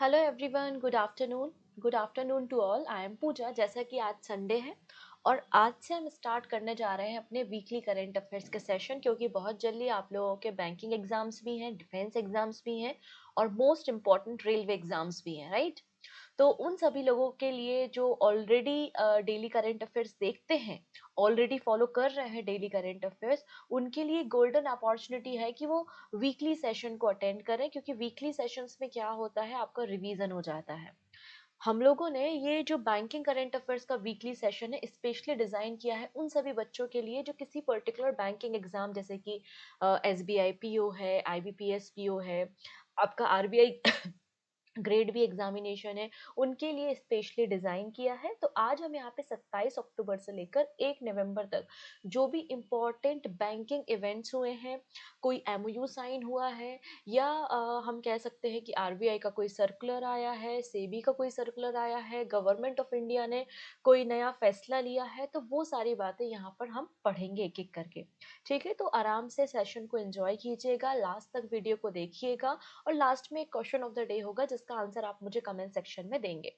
Hello everyone, good afternoon to all. I am Pooja. जैसा कि आज संडे है और आज से हम स्टार्ट करने जा रहे हैं अपने वीकली करंट अफेयर्स के सेशन, क्योंकि बहुत जल्दी आप लोगों के बैंकिंग एग्जाम्स भी हैं, डिफेंस एग्जाम्स भी हैं और मोस्ट इम्पॉर्टेंट रेलवे एग्जाम्स भी हैं, राइट। तो उन सभी लोगों के लिए जो ऑलरेडी डेली करंट अफेयर्स देखते हैं, ऑलरेडी फॉलो कर रहे हैं डेली करंट अफेयर्स, उनके लिए गोल्डन अपॉर्चुनिटी है कि वो वीकली सेशन को अटेंड करें, क्योंकि वीकली सेशंस में क्या होता है, आपका रिवीजन हो जाता है। हम लोगों ने ये जो बैंकिंग करंट अफेयर्स का वीकली सेशन है स्पेशली डिजाइन किया है उन सभी बच्चों के लिए जो किसी पर्टिकुलर बैंकिंग एग्जाम, जैसे कि एसबीआई पीओ है, आईबीपीएस पीओ है, आपका आरबीआई ग्रेड बी एग्जामिनेशन है, उनके लिए स्पेशली डिजाइन किया है। तो आज हम यहाँ पे 27 अक्टूबर से लेकर 1 नवंबर तक जो भी इम्पोर्टेंट बैंकिंग इवेंट्स हुए हैं, कोई एमओयू साइन हुआ है, या हम कह सकते हैं कि आरबीआई का कोई सर्कुलर आया है, सेबी का कोई सर्कुलर आया है, गवर्नमेंट ऑफ इंडिया ने कोई नया फैसला लिया है, तो वो सारी बातें यहाँ पर हम पढ़ेंगे एक एक करके। ठीक है, तो आराम से सेशन को एंजॉय कीजिएगा, लास्ट तक वीडियो को देखिएगा और लास्ट में एक क्वेश्चन ऑफ द डे होगा जिसका आंसर आप मुझे कमेंट सेक्शन में देंगे।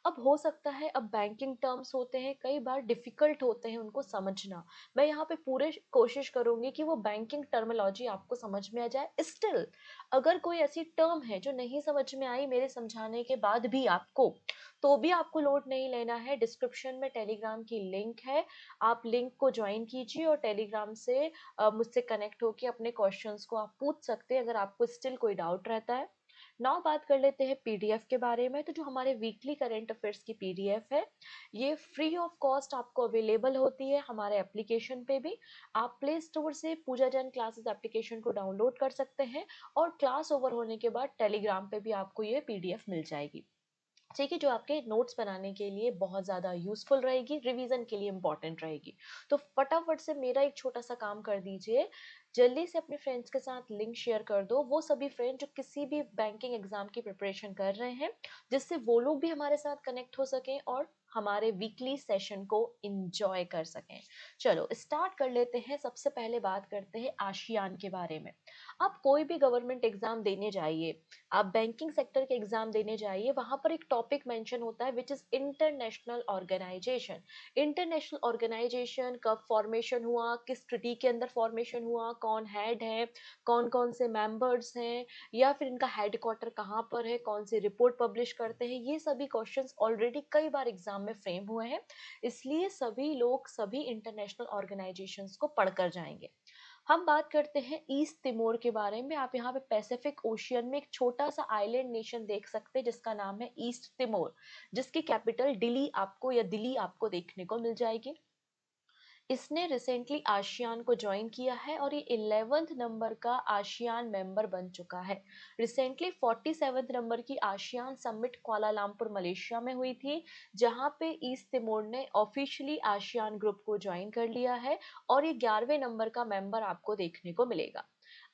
अब हो सकता है, अब बैंकिंग टर्म्स होते हैं, कई बार डिफिकल्ट होते हैं उनको समझना। मैं यहाँ पे पूरे कोशिश करूंगी कि वो बैंकिंग टर्मिनोलॉजी आपको समझ में आ जाए। स्टिल अगर कोई ऐसी टर्म है जो नहीं समझ में आई मेरे समझाने के बाद भी आपको, तो भी आपको लोड नहीं लेना है। डिस्क्रिप्शन में टेलीग्राम की लिंक है, आप लिंक को ज्वाइन कीजिए और टेलीग्राम से मुझसे कनेक्ट होकर अपने क्वेश्चंस को आप पूछ सकते हैं अगर आपको स्टिल कोई डाउट रहता है। नाउ बात कर लेते हैं पीडीएफ के बारे में। तो जो हमारे वीकली करंट अफेयर्स की पीडीएफ है, ये फ्री ऑफ कॉस्ट आपको अवेलेबल होती है हमारे एप्लीकेशन पे भी। आप प्ले स्टोर से पूजा जैन क्लासेस एप्लीकेशन को डाउनलोड कर सकते हैं और क्लास ओवर होने के बाद टेलीग्राम पे भी आपको ये पीडीएफ मिल जाएगी। ठीक है, जो आपके नोट्स बनाने के लिए बहुत ज़्यादा यूजफुल रहेगी, रिवीजन के लिए इंपॉर्टेंट रहेगी। तो फटाफट से मेरा एक छोटा सा काम कर दीजिए, जल्दी से अपने फ्रेंड्स के साथ लिंक शेयर कर दो, वो सभी फ्रेंड जो किसी भी बैंकिंग एग्जाम की प्रिपरेशन कर रहे हैं, जिससे वो लोग भी हमारे साथ कनेक्ट हो सकें और हमारे वीकली सेशन को इंजॉय कर सकें। चलो स्टार्ट कर लेते हैं। सबसे पहले बात करते हैं आशियान के बारे में। आप कोई भी गवर्नमेंट एग्जाम देने जाइए, आप बैंकिंग सेक्टर के एग्जाम देने जाइए, वहां पर एक टॉपिक मेंशन होता है which is international organisation. International organisation कब फॉर्मेशन हुआ, किस ट्रिटी के अंदर फॉर्मेशन हुआ, कौन हेड है, कौन कौन से मेंबर्स हैं, या फिर इनका हेडक्वार्टर कहाँ पर है, कौन सी रिपोर्ट पब्लिश करते हैं, ये सभी क्वेश्चंस ऑलरेडी कई बार एग्जाम में फ्रेम हुए हैं। इसलिए सभी लोग सभी इंटरनेशनल ऑर्गेनाइजेशंस को पढ़कर जाएंगे। हम बात करते हैं ईस्ट तिमोर के बारे में। आप यहाँ पे पैसिफिक ओशियन में एक छोटा सा आइलैंड नेशन देख सकते हैं जिसका नाम है ईस्ट तिमोर, जिसकी कैपिटल दिल्ली आपको देखने को मिल जाएगी। इसने रिसेंटली आशियान को ज्वाइन किया है और ये 11th नंबर का आशियान मेंबर बन चुका है। रिसेंटली 47th नंबर की आशियान समिट कुआलालंपुर मलेशिया में हुई थी, जहां पे ईस्ट तिमोर ने ऑफिशियली आशियान ग्रुप को ज्वाइन कर लिया है और ये 11वें नंबर का मेंबर आपको देखने को मिलेगा।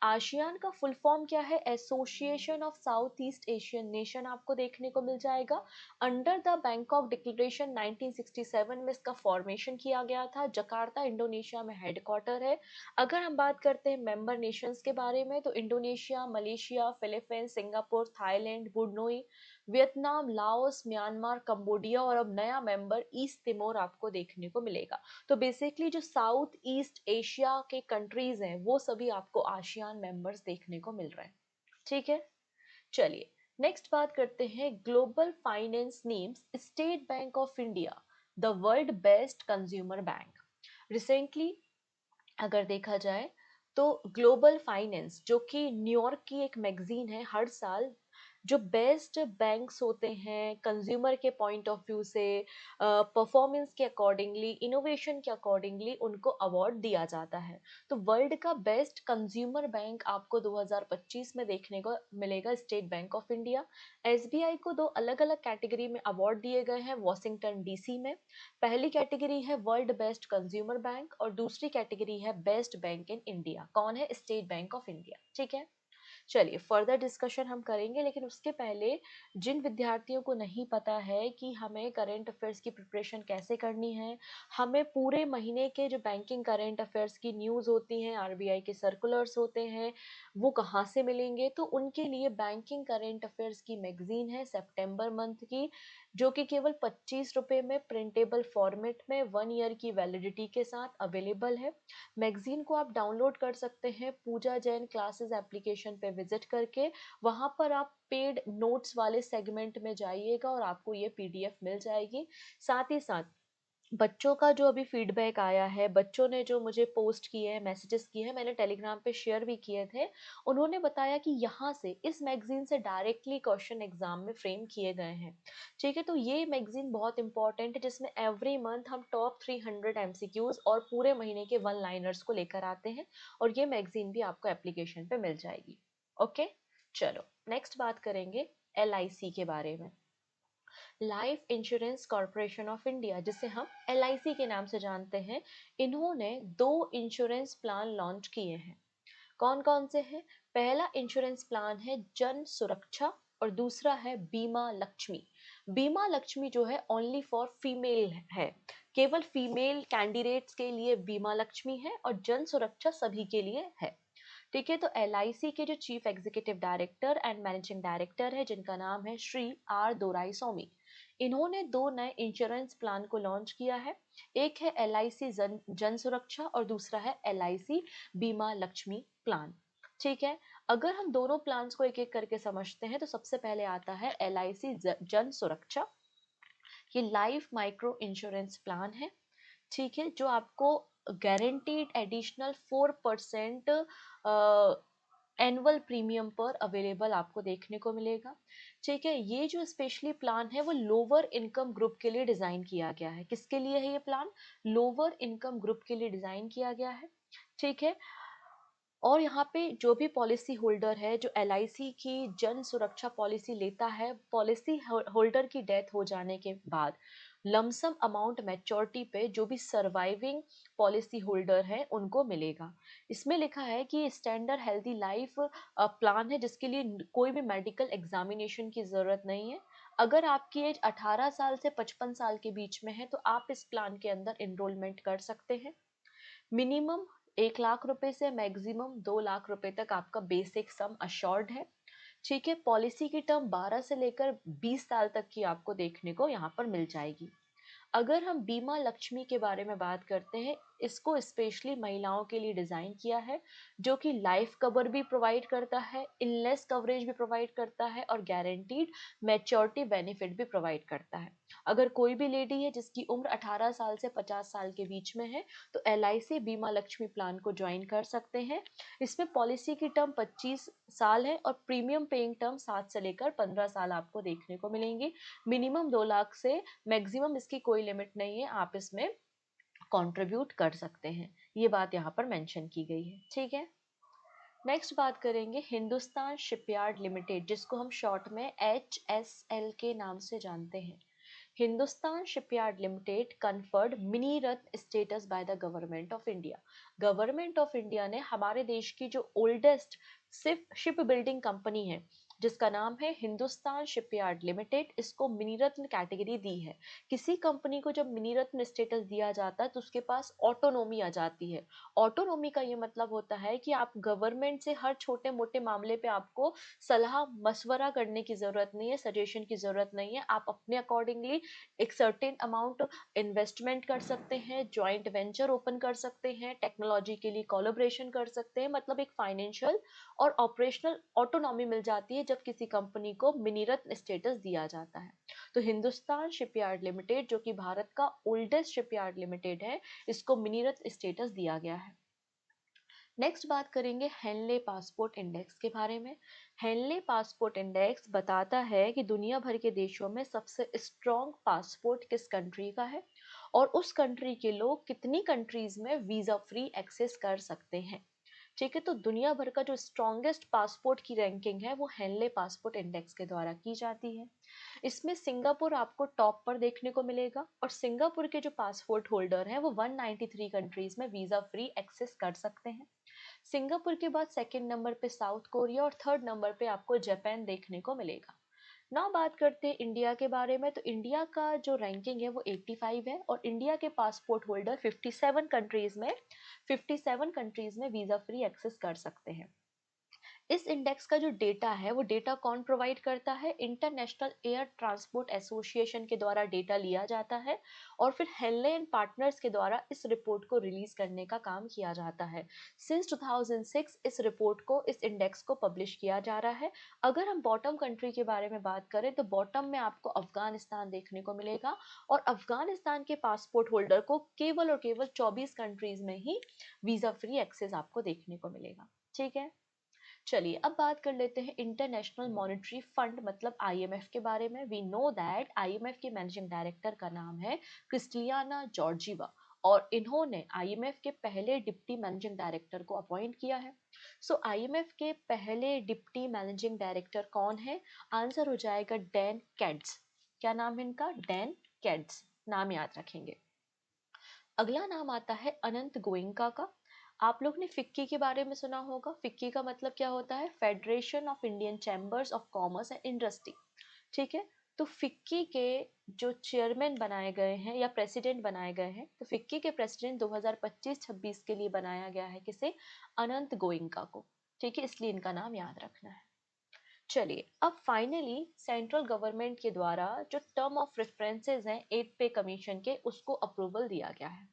आशियान का फुल फॉर्म क्या है? Association of south east Asian nation आपको देखने को मिल जाएगा। अंडर द बैंकॉक डिक्लेरेशन 1967 में इसका फॉर्मेशन किया गया था। जकार्ता इंडोनेशिया में हेडक्वार्टर है। अगर हम बात करते हैं मेंबर नेशंस के बारे में, तो Indonesia, Malaysia, Philippines, Singapore, Thailand, Brunei, Vietnam, Laos, Myanmar, Cambodia और अब नया मेंबर ईस्ट तिमोर आपको देखने को मिलेगा। तो बेसिकली जो साउथ ईस्ट एशिया के कंट्रीज हैं वो सभी आपको आशियान मेंबर्स देखने को मिल रहे हैं। ठीक है, चलिए नेक्स्ट बात करते हैं। Global finance names state bank of India the world best consumer bank. Recently अगर देखा जाए तो ग्लोबल फाइनेंस, जो कि न्यूयॉर्क की एक मैगजीन है, हर साल जो बेस्ट बैंक्स होते हैं कंज्यूमर के पॉइंट ऑफ व्यू से, परफॉर्मेंस के अकॉर्डिंगली, इनोवेशन के अकॉर्डिंगली उनको अवार्ड दिया जाता है। तो वर्ल्ड का बेस्ट कंज्यूमर बैंक आपको 2025 में देखने को मिलेगा state bank of India. SBI को दो अलग अलग कैटेगरी में अवार्ड दिए गए हैं वॉशिंगटन डीसी में। पहली कैटेगरी है वर्ल्ड बेस्ट कंज्यूमर बैंक और दूसरी कैटेगरी है बेस्ट बैंक इन इंडिया। कौन है? State bank of India. ठीक है, चलिए फर्दर डिस्कशन हम करेंगे, लेकिन उसके पहले जिन विद्यार्थियों को नहीं पता है कि हमें करंट अफेयर्स की प्रिपरेशन कैसे करनी है, हमें पूरे महीने के जो बैंकिंग करंट अफेयर्स की न्यूज़ होती हैं, आरबीआई के सर्कुलर्स होते हैं, वो कहाँ से मिलेंगे, तो उनके लिए बैंकिंग करंट अफेयर्स की मैगजीन है सितंबर मंथ की, जो कि केवल 25 रुपये में प्रिंटेबल फॉर्मेट में 1 ईयर की वैलिडिटी के साथ अवेलेबल है। मैगजीन को आप डाउनलोड कर सकते हैं पूजा जैन क्लासेस एप्लीकेशन पे विजिट करके। वहां पर आप पेड नोट्स वाले सेगमेंट में जाइएगा और आपको ये पीडीएफ मिल जाएगी। साथ ही साथ बच्चों का जो अभी फीडबैक आया है, बच्चों ने जो मुझे पोस्ट किए हैं, मैसेजेस किए हैं, मैंने टेलीग्राम पे शेयर भी किए थे, उन्होंने बताया कि यहाँ से इस मैगजीन से डायरेक्टली क्वेश्चन एग्जाम में फ्रेम किए गए हैं। ठीक है, तो ये मैगजीन बहुत इंपॉर्टेंट है, जिसमें एवरी मंथ हम टॉप 300 एमसीक्यूज और पूरे महीने के वन लाइनर्स को लेकर आते हैं, और ये मैगजीन भी आपको एप्लीकेशन पे मिल जाएगी। ओके, चलो नेक्स्ट बात करेंगे एलआईसी के बारे में। Life insurance corporation of India, जिसे हम एलआईसी के नाम से जानते हैं, इन्होंने 2 इंश्योरेंस प्लान लॉन्च किए हैं। कौन कौन से हैं? पहला इंश्योरेंस प्लान है जन सुरक्षा और दूसरा है बीमा लक्ष्मी। बीमा लक्ष्मी जो है ओनली फॉर फीमेल है, केवल फीमेल कैंडिडेट्स के लिए बीमा लक्ष्मी है, और जन सुरक्षा सभी के लिए है। ठीक है, तो एलआईसी के जो chief executive director and managing director है, जिनका नाम है श्री आर दोराईस्वामी, इन्होंने 2 नए इंश्योरेंस प्लान को लॉन्च किया है। एक है एलआईसी जन सुरक्षा और दूसरा है एलआईसी बीमा लक्ष्मी प्लान। ठीक है, अगर हम दोनों प्लान्स को एक एक करके समझते हैं, तो सबसे पहले आता है एलआईसी जन सुरक्षा। ये लाइफ माइक्रो इंश्योरेंस प्लान है। ठीक है, जो आपको गारंटीड एडिशनल 4% एनुअल प्रीमियम पर अवेलेबल आपको देखने को मिलेगा। ठीक है, ये जो स्पेशली प्लान है वो लोअर इनकम ग्रुप के लिए डिजाइन किया गया है। किसके लिए है ये प्लान? लोअर इनकम ग्रुप के लिए डिजाइन किया गया है। ठीक है, और यहाँ पे जो भी पॉलिसी होल्डर है, जो एलआईसी की जन सुरक्षा पॉलिसी लेता है, पॉलिसी होल्डर की डेथ हो जाने के बाद लमसम अमाउंट मैच्योरिटी पे जो भी सर्वाइविंग पॉलिसी होल्डर है उनको मिलेगा। इसमें लिखा है कि स्टैंडर्ड हेल्दी लाइफ प्लान है, जिसके लिए कोई भी मेडिकल एग्जामिनेशन की जरूरत नहीं है। अगर आपकी एज 18 साल से 55 साल के बीच में है, तो आप इस प्लान के अंदर इनरोलमेंट कर सकते हैं। मिनिमम 1 लाख रुपए से मैक्सिमम 2 लाख रुपए तक आपका बेसिक सम अश्योर्ड है। ठीक है, पॉलिसी की टर्म 12 से लेकर 20 साल तक की आपको देखने को यहाँ पर मिल जाएगी। अगर हम बीमा लक्ष्मी के बारे में बात करते हैं, इसको स्पेशली महिलाओं के लिए डिजाइन किया है, जो कि लाइफ कवर भी प्रोवाइड करता है, इलनेस कवरेज भी प्रोवाइड करता है, और गारंटीड मैच्योरिटी बेनिफिट भी प्रोवाइड करता है। अगर कोई भी लेडी है जिसकी उम्र 18 साल से 50 साल के बीच में है, तो एलआईसी बीमा लक्ष्मी प्लान को ज्वाइन कर सकते हैं। इसमें पॉलिसी की टर्म 25 साल है और प्रीमियम पेइंग टर्म 7 से लेकर 15 साल आपको देखने को मिलेंगी। मिनिमम 2 लाख से मैक्सिमम इसकी कोई लिमिट नहीं है, आप इसमें कंट्रीब्यूट कर सकते हैं। ये बात यहाँ पर मेंशन की गई है। ठीक है, नेक्स्ट बात करेंगे हिंदुस्तान शिपयार्ड लिमिटेड, जिसको हम शॉर्ट में HSL के नाम से जानते हैं। Hindustan shipyard limited conferred mini Ratna status by the government of India. Government of India ने हमारे देश की जो ओल्डेस्ट शिप बिल्डिंग कंपनी है, जिसका नाम है हिंदुस्तान शिपयार्ड लिमिटेड, इसको मिनी रत्न कैटेगरी दी है। किसी कंपनी को जब मिनी रत्न स्टेटस दिया जाता है, तो उसके पास ऑटोनोमी आ जाती है। ऑटोनोमी का ये मतलब होता है कि आप गवर्नमेंट से हर छोटे मोटे मामले पे आपको सलाह मशवरा करने की जरूरत नहीं है, सजेशन की जरूरत नहीं है। आप अपने अकॉर्डिंगली एक सर्टेन अमाउंट इन्वेस्टमेंट कर सकते हैं, जॉइंट वेंचर ओपन कर सकते हैं, टेक्नोलॉजी के लिए कोलैबोरेशन कर सकते हैं। मतलब एक फाइनेंशियल और ऑपरेशनल ऑटोनॉमी मिल जाती है जब किसी कंपनी को मिनी रत्न स्टेटस दिया जाता है। तो हिंदुस्तान शिपयार्ड लिमिटेड, जो कि भारत का ओल्डेस्ट शिपयार्ड लिमिटेड है, इसको मिनी रत्न स्टेटस दिया गया है। नेक्स्ट बात करेंगे हेनले पासपोर्ट इंडेक्स के बारे में। हेनले पासपोर्ट इंडेक्स बताता है कि दुनिया भर के देशों में सबसे स्ट्रॉन्ग पासपोर्ट किस कंट्री का है, और उस कंट्री के लोग कितनी कंट्रीज में वीजा फ्री एक्सेस कर सकते हैं। ठीक है, तो दुनिया भर का जो स्ट्रॉन्गेस्ट पासपोर्ट की रैंकिंग है वो हेनले पासपोर्ट इंडेक्स के द्वारा की जाती है। इसमें सिंगापुर आपको टॉप पर देखने को मिलेगा, और सिंगापुर के जो पासपोर्ट होल्डर हैं वो 193 कंट्रीज में वीजा फ्री एक्सेस कर सकते हैं। सिंगापुर के बाद सेकंड नंबर पे साउथ कोरिया और थर्ड नंबर पे आपको जापान देखने को मिलेगा। नाउ बात करते हैं इंडिया के बारे में। तो इंडिया का जो रैंकिंग है वो 85 है और इंडिया के पासपोर्ट होल्डर 57 कंट्रीज में वीजा फ्री एक्सेस कर सकते हैं। इस इंडेक्स का जो डेटा है वो डेटा कौन प्रोवाइड करता है? इंटरनेशनल एयर ट्रांसपोर्ट एसोसिएशन के द्वारा डेटा लिया जाता है और फिर हेनले एंड पार्टनर्स के द्वारा इस रिपोर्ट को रिलीज करने का काम किया जाता है। सिंस 2006 इस रिपोर्ट को, इस इंडेक्स को पब्लिश किया जा रहा है। अगर हम बॉटम कंट्री के बारे में बात करें तो बॉटम में आपको अफगानिस्तान देखने को मिलेगा और अफगानिस्तान के पासपोर्ट होल्डर को केवल और केवल 24 कंट्रीज में ही वीजा फ्री एक्सेस आपको देखने को मिलेगा। ठीक है, चलिए अब बात कर लेते हैं इंटरनेशनल मॉनेटरी फंड मतलब आईएमएफ के बारे में। वी नो दैट आईएमएफ के मैनेजिंग डायरेक्टर का नाम है क्रिस्टलियाना जॉर्जीवा और इन्होंने आईएमएफ के पहले डिप्टी मैनेजिंग डायरेक्टर को अपॉइंट किया है। सो आईएमएफ के पहले डिप्टी मैनेजिंग डायरेक्टर कौन है? आंसर हो जाएगा डैन कैड्स। क्या नाम है इनका? डैन कैड्स, नाम याद रखेंगे। अगला नाम आता है अनंत गोयनका का। आप लोग ने फिक्की के बारे में सुना होगा। फिक्की का मतलब क्या होता है? Federation of Indian chambers of commerce and industry. ठीक है, तो फिक्की के जो चेयरमैन बनाए गए हैं या प्रेसिडेंट बनाए गए हैं, तो फिक्की के प्रेसिडेंट 2025-26 के लिए बनाया गया है किसे? अनंत गोयनका को। ठीक है, इसलिए इनका नाम याद रखना है। चलिए अब फाइनली सेंट्रल गवर्नमेंट के द्वारा जो टर्म ऑफ रेफरेंसेस हैं 8 पे कमीशन के, उसको अप्रूवल दिया गया है।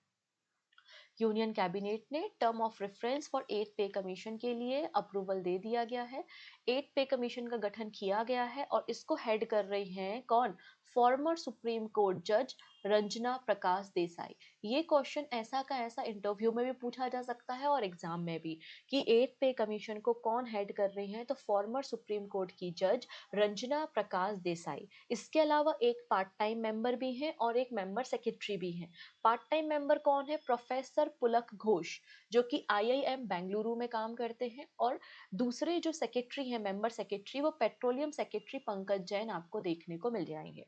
यूनियन कैबिनेट ने टर्म ऑफ रेफरेंस फॉर 8 पे कमीशन के लिए अप्रूवल दे दिया गया है। 8 पे कमीशन का गठन किया गया है और इसको हेड कर रही हैं कौन? फॉर्मर सुप्रीम कोर्ट जज रंजना प्रकाश देसाई। ये क्वेश्चन ऐसा का ऐसा इंटरव्यू में भी पूछा जा सकता है और एग्जाम में भी, कि 8 पे कमीशन को कौन हेड कर रही है? तो फॉर्मर सुप्रीम कोर्ट की जज रंजना प्रकाश देसाई। इसके अलावा एक पार्ट टाइम मेंबर भी हैं और एक मेंबर सेक्रेटरी भी हैं। पार्ट टाइम मेंबर कौन है? प्रोफेसर पुलक घोष, जो कि आईआईएम बेंगलुरु में काम करते हैं। और दूसरे जो सेक्रेटरी हैं, मेंबर सेक्रेटरी, वो पेट्रोलियम सेक्रेटरी पंकज जैन आपको देखने को मिल जाएंगे।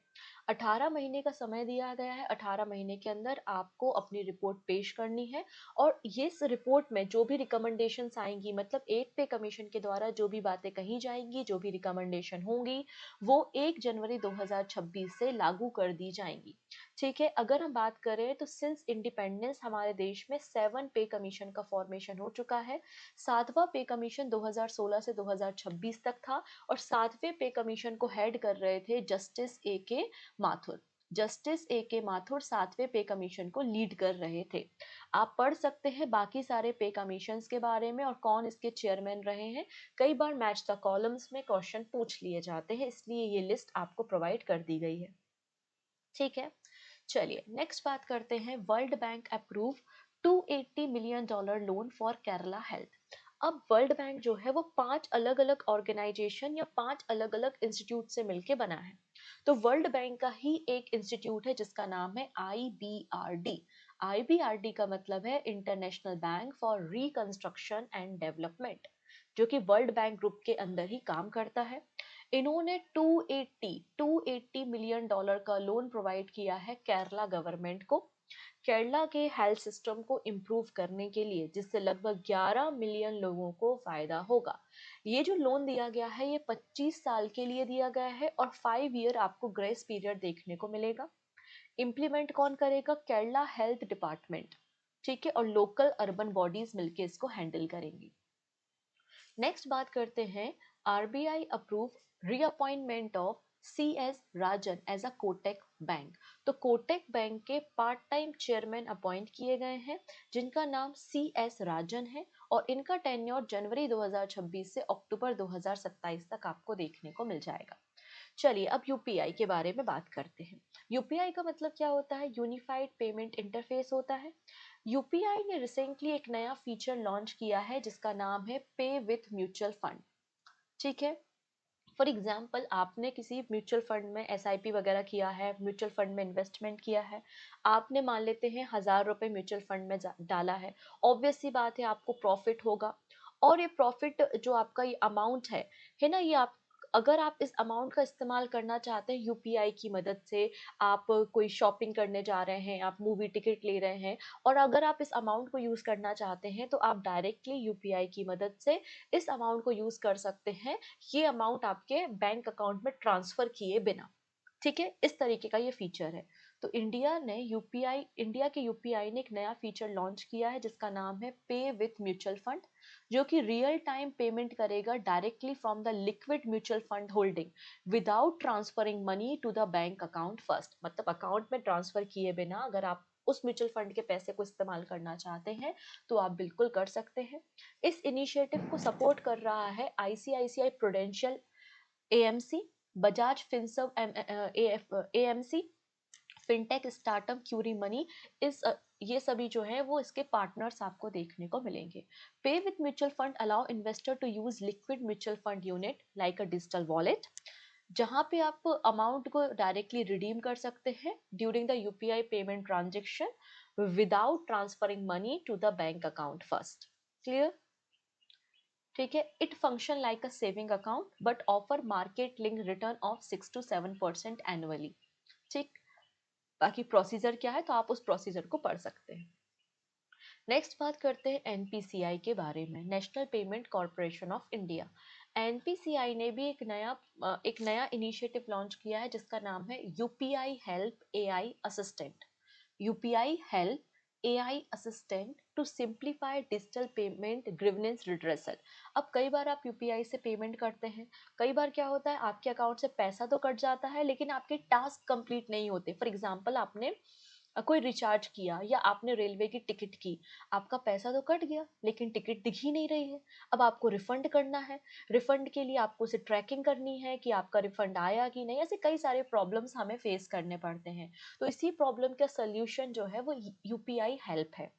18 महीने का समय दिया गया है। 18 महीने के अंदर आपको अपनी रिपोर्ट पेश करनी है और ये इस रिपोर्ट में जो भी रिकमेंडेशंस आएंगी, मतलब 8 पे कमीशन के द्वारा जो भी बातें कही जाएंगी, जो भी रिकमेंडेशन होंगी, वो 1 जनवरी 2026 से लागू कर दी जाएंगी। ठीक है, अगर हम बात करें तो सिंस इंडिपेंडेंस हमारे देश में 7 पे कमीशन का फॉर्मेशन हो चुका है। 7वां पे कमीशन 2016 से 2026 तक था और 7वें पे कमीशन को हेड कर रहे थे जस्टिस ए के माथुर। जस्टिस ए के माथुर 7वें पे कमीशन को लीड कर रहे थे। आप पढ़ सकते हैं बाकी सारे पे कमीशंस के बारे में और कौन इसके चेयरमैन रहे हैं। कई बार मैच द कॉलम्स में क्वेश्चन पूछ लिए जाते हैं, इसलिए ये लिस्ट आपको प्रोवाइड कर दी गई है। ठीक है, चलिए नेक्स्ट बात करते हैं। World bank approve $280 million loan for Kerala health. अब वर्ल्ड बैंक जो है वो 5 अलग अलग ऑर्गेनाइजेशन या 5 अलग अलग इंस्टीट्यूट से मिलके बना है। तो वर्ल्ड बैंक का ही एक इंस्टीट्यूट है जिसका नाम है आईबीआरडी। आईबीआरडी का मतलब है international bank for reconstruction and development, जो कि वर्ल्ड बैंक ग्रुप के अंदर ही काम करता है। इन्होंने 280 मिलियन डॉलर का लोन प्रोवाइड किया है केरला गवर्नमेंट को, केरला के हेल्थ सिस्टम को इम्प्रूव करने के लिए, जिससे लगभग 11 मिलियन लोगों को फायदा होगा। ये जो लोन दिया गया है ये 25 साल के लिए दिया गया है और 5 ईयर आपको ग्रेस पीरियड देखने को मिलेगा। इम्प्लीमेंट कौन करेगा? Kerala health department. ठीक है, और लोकल अर्बन बॉडीज मिलके इसको हैंडल करेंगी। नेक्स्ट बात करते हैं, RBI approve reappointment of C S Rajan as a Kotak bank. तो कोटेक बैंक के पार्ट टाइम चेयरमैन अपॉइंट किए गए हैं जिनका नाम सी एस राजन है और इनका टेन्योर जनवरी 2026 से अक्टूबर 2027 तक आपको देखने को मिल जाएगा। चलिए अब यूपीआई के बारे में बात करते हैं। यूपीआई का मतलब क्या होता है? यूनिफाइड पेमेंट इंटरफेस होता है। यूपीआई ने रिसेंटली एक नया फीचर लॉन्च किया है जिसका नाम है पे विथ म्यूचुअल फंड। ठीक है, फॉर एग्जाम्पल आपने किसी म्यूचुअल फंड में एसआईपी वगैरह किया है, म्यूचुअल फंड में इन्वेस्टमेंट किया है, आपने मान लेते हैं 1000 रुपए म्यूचुअल फंड में डाला है। ऑब्वियस सी बात है आपको प्रॉफिट होगा और ये प्रॉफिट जो आपका ये अमाउंट है ना, ये आप अगर आप इस अमाउंट का इस्तेमाल करना चाहते हैं यूपीआई की मदद से, आप कोई शॉपिंग करने जा रहे हैं, आप मूवी टिकट ले रहे हैं, और अगर आप इस अमाउंट को यूज़ करना चाहते हैं तो आप डायरेक्टली यूपीआई की मदद से इस अमाउंट को यूज़ कर सकते हैं, ये अमाउंट आपके बैंक अकाउंट में ट्रांसफ़र किए बिना। ठीक है, इस तरीके का ये फीचर है। तो इंडिया के यूपीआई ने एक नया फीचर लॉन्च किया है जिसका नाम है पे विथ म्यूचुअल फंड, जो कि रियल टाइम पेमेंट करेगा directly from the liquid mutual fund holding without transferring money to the bank account first. मतलब अकाउंट में ट्रांसफर किए बिना अगर आप उस म्यूचुअल फंड के पैसे को इस्तेमाल करना चाहते हैं तो आप बिल्कुल कर सकते हैं। इस इनिशिएटिव को सपोर्ट कर रहा है ICICI Prudential AMC, Bajaj Finserv AMC, fintech startup क्यूरी मनी, इस ये सभी जो है वो इसके पार्टनर्स आपको देखने को मिलेंगे। Pay with mutual fund allow investor to use liquid mutual fund unit like a digital wallet, जहां पे आप अमाउंट को डायरेक्टली रिडीम कर सकते हैं during the UPI payment transaction without transferring money to the bank account first. Clear? ठीक है, it function like a saving account but offer market link return of 6 to 7% annually. ठीक, बाकी procedure क्या है तो आप उस प्रोसीजर को पढ़ सकते हैं। नेक्स्ट बात करते हैं एनपीसीआई के बारे में, national payment corporation of India. NPCI ने भी एक नया इनिशिएटिव लॉन्च किया है जिसका नाम है UPI help AI assistant. UPI help AI assistant to simplify digital payment grievance redressal. अब कई बार आप यूपीआई से पेमेंट करते हैं, कई बार क्या होता है आपके अकाउंट से पैसा तो कट जाता है लेकिन आपके टास्क कंप्लीट नहीं होते। फॉर एग्जांपल आपने कोई रिचार्ज किया या आपने रेलवे की टिकट की, आपका पैसा तो कट गया लेकिन टिकट दिख ही नहीं रही है। अब आपको रिफंड करना है, रिफंड के लिए आपको उसे ट्रैकिंग करनी है कि आपका रिफंड आया कि नहीं। ऐसे कई सारे प्रॉब्लम्स हमें फेस करने पड़ते हैं। तो इसी प्रॉब्लम का सोल्यूशन जो है वो यूपीआई हेल्प है।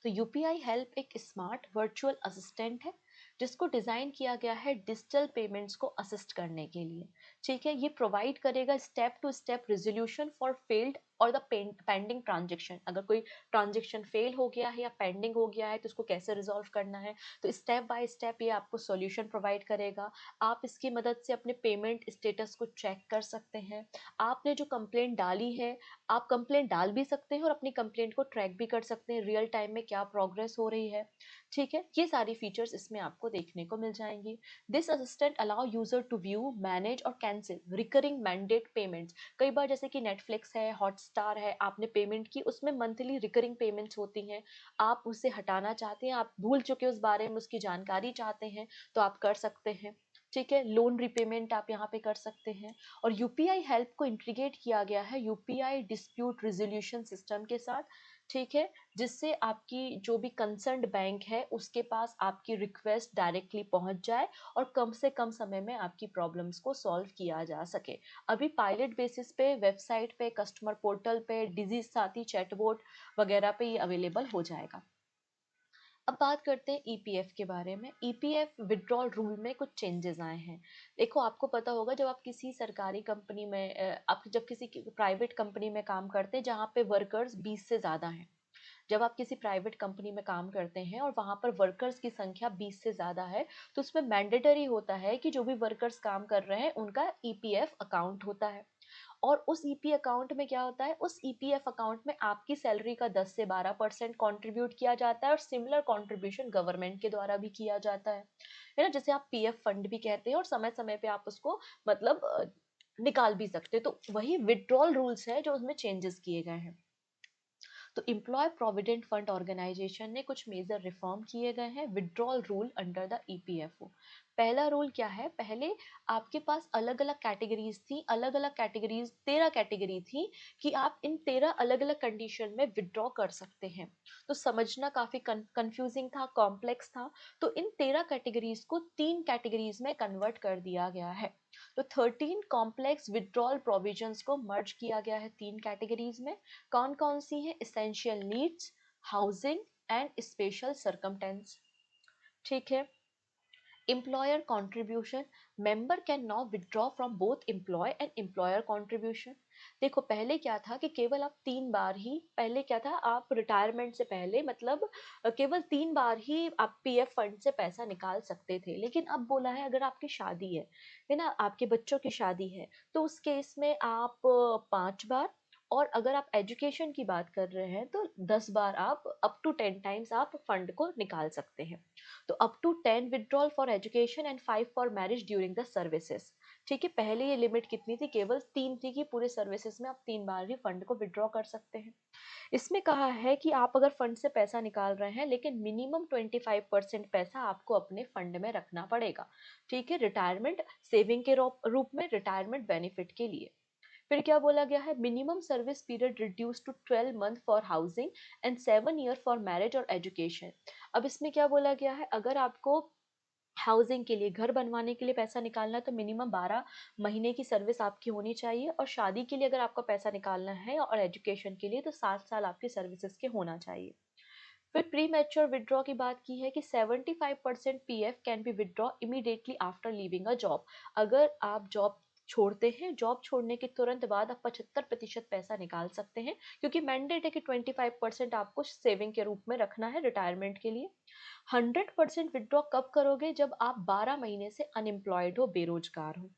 तो यूपीआई हेल्प एक स्मार्ट वर्चुअल असिस्टेंट है जिसको डिजाइन किया गया है डिजिटल पेमेंट्स को असिस्ट करने के लिए। ठीक है, ये प्रोवाइड करेगा step to step resolution for failed और द पेंडिंग ट्रांजेक्शन। अगर कोई ट्रांजेक्शन फेल हो गया है या पेंडिंग हो गया है तो उसको कैसे रिजॉल्व करना है, तो स्टेप बाय स्टेप ये आपको सॉल्यूशन प्रोवाइड करेगा। आप इसकी मदद से अपने पेमेंट स्टेटस को चेक कर सकते हैं। आपने जो कंप्लेंट डाली है, आप कंप्लेंट डाल भी सकते हैं और अपनी कंप्लेंट को ट्रैक भी कर सकते हैं रियल टाइम में क्या प्रोग्रेस हो रही है। ठीक है, ये सारी फीचर्स इसमें आपको देखने को मिल जाएंगी। This assistant allow user to view, manage और कैंसिल रिकरिंग मैंडेट पेमेंट्स। कई बार जैसे कि नेटफ्लिक्स है, हॉटस्टार है, आपने पेमेंट की, उसमें मंथली रिकरिंग पेमेंट्स होती हैं, आप उसे हटाना चाहते हैं, आप भूल चुके उस बारे में, उसकी जानकारी चाहते हैं तो आप कर सकते हैं। ठीक है, लोन रिपेमेंट आप यहाँ पे कर सकते हैं। और यूपीआई हेल्प को इंटीग्रेट किया गया है यूपीआई डिस्प्यूट रिजोल्यूशन सिस्टम के साथ। ठीक है, जिससे आपकी जो भी कंसर्न्ड बैंक है उसके पास आपकी रिक्वेस्ट डायरेक्टली पहुंच जाए और कम से कम समय में आपकी प्रॉब्लम्स को सॉल्व किया जा सके। अभी पायलट बेसिस पे वेबसाइट पे, कस्टमर पोर्टल पे, डिजीज साथी चैटबॉट वगैरह पे ये अवेलेबल हो जाएगा। अब बात करते हैं ईपीएफ के बारे में। ईपीएफ विड्रॉल रूल में कुछ चेंजेस आए हैं। देखो, आपको पता होगा जब आप किसी सरकारी कंपनी में आप जब किसी प्राइवेट कंपनी में काम करते हैं जहाँ पे वर्कर्स 20 से ज़्यादा हैं, जब आप किसी प्राइवेट कंपनी में काम करते हैं और वहाँ पर वर्कर्स की संख्या 20 से ज़्यादा है तो उसमें मैंडेटरी होता है कि जो भी वर्कर्स काम कर रहे हैं उनका ईपीएफ अकाउंट होता है। और उस ईपी अकाउंट में क्या होता है, उस ईपीएफ अकाउंट में आपकी सैलरी का 10 से 12% कंट्रीब्यूट किया जाता है और सिमिलर कंट्रीब्यूशन गवर्नमेंट के द्वारा भी किया जाता है ना, जिसे आप पीएफ फंड भी कहते हैं। और समय समय पे आप उसको मतलब निकाल भी सकते हैं। तो वही विड्रॉल रूल्स है जो उसमें चेंजेस किए गए हैं। तो एम्प्लॉय प्रोविडेंट फंड ऑर्गेनाइजेशन ने कुछ मेजर रिफॉर्म किए गए हैं withdrawal rule under the EPFO. पहला रूल क्या है, पहले आपके पास अलग अलग कैटेगरीज थी, अलग अलग कैटेगरीज 13 कैटेगरी थी कि आप इन 13 अलग अलग कंडीशन में विड्रॉ कर सकते हैं। तो समझना काफी कंफ्यूजिंग था, कॉम्प्लेक्स था। तो इन 13 कैटेगरीज को 3 कैटेगरीज में कन्वर्ट कर दिया गया है। तो 13 कॉम्प्लेक्स विड्रॉल प्रोविजंस को मर्ज किया गया है 3 कैटेगरीज में। कौन कौन सी है, essential needs, housing and special circumstances. ठीक है, Employer contribution, member can now withdraw from both employee and employer contribution. देखो पहले क्या था कि केवल आप 3 बार ही, पहले क्या था आप रिटायरमेंट से पहले मतलब केवल 3 बार ही आप पीएफ फंड से पैसा निकाल सकते थे, लेकिन अब बोला है अगर आपकी शादी है ना, आपके बच्चों की शादी है, तो उस केस में आप 5 बार, और अगर आप एजुकेशन की बात कर रहे हैं तो 10 बार आप अप टू 10 टाइम्स आप फंड को निकाल सकते हैं। तो up to 10 withdrawal for education and 5 for marriage during the services. ठीक है, पहले ये लिमिट कितनी थी, केवल 3 थी कि पूरे सर्विसेज में आप 3 बार ही फंड को विड्रॉ कर सकते हैं। इसमें कहा है कि आप अगर फंड से पैसा निकाल रहे हैं लेकिन मिनिमम 25% पैसा आपको अपने फंड में रखना पड़ेगा। ठीक है, रिटायरमेंट सेविंग के रूप में, रिटायरमेंट बेनिफिट के लिए। फिर क्या बोला गया है, minimum service period reduce to 12 month for housing and 7 year for marriage और एजुकेशन। अब इसमें क्या बोला गया है, अगर आपको हाउसिंग के लिए, घर बनवाने के लिए पैसा निकालना है तो मिनिमम 12 महीने की सर्विस आपकी होनी चाहिए, और शादी के लिए अगर आपको पैसा निकालना है और एजुकेशन के लिए तो 7 साल आपकी सर्विसेज के होना चाहिए। फिर प्री मैच्योर विड्रॉ की बात की है कि 75% PF can be withdraw immediately after leaving a job. अगर आप जॉब छोड़ते हैं, जॉब छोड़ने के तुरंत बाद आप 75% पैसा निकाल सकते हैं, क्योंकि मैंडेट है कि 25% आपको सेविंग के रूप में रखना है रिटायरमेंट के लिए। 100% विड्रॉ कब करोगे, जब आप 12 महीने से अनएम्प्लॉयड हो, बेरोजगार हो।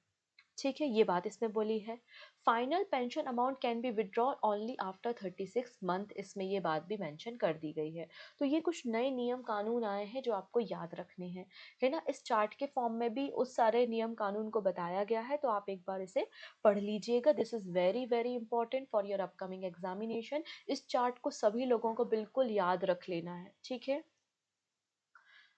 ठीक है, ये बात इसमें बोली है। Final pension amount can be withdraw only after 36 month, इसमें ये बात भी मेंशन कर दी गई है। तो ये कुछ नए नियम कानून आए हैं जो आपको याद रखने हैं, है ना। इस चार्ट के फॉर्म में भी उस सारे नियम कानून को बताया गया है, तो आप एक बार इसे पढ़ लीजिएगा। This is very very important for your upcoming examination. इस चार्ट को सभी लोगों को बिल्कुल याद रख लेना है, ठीक है।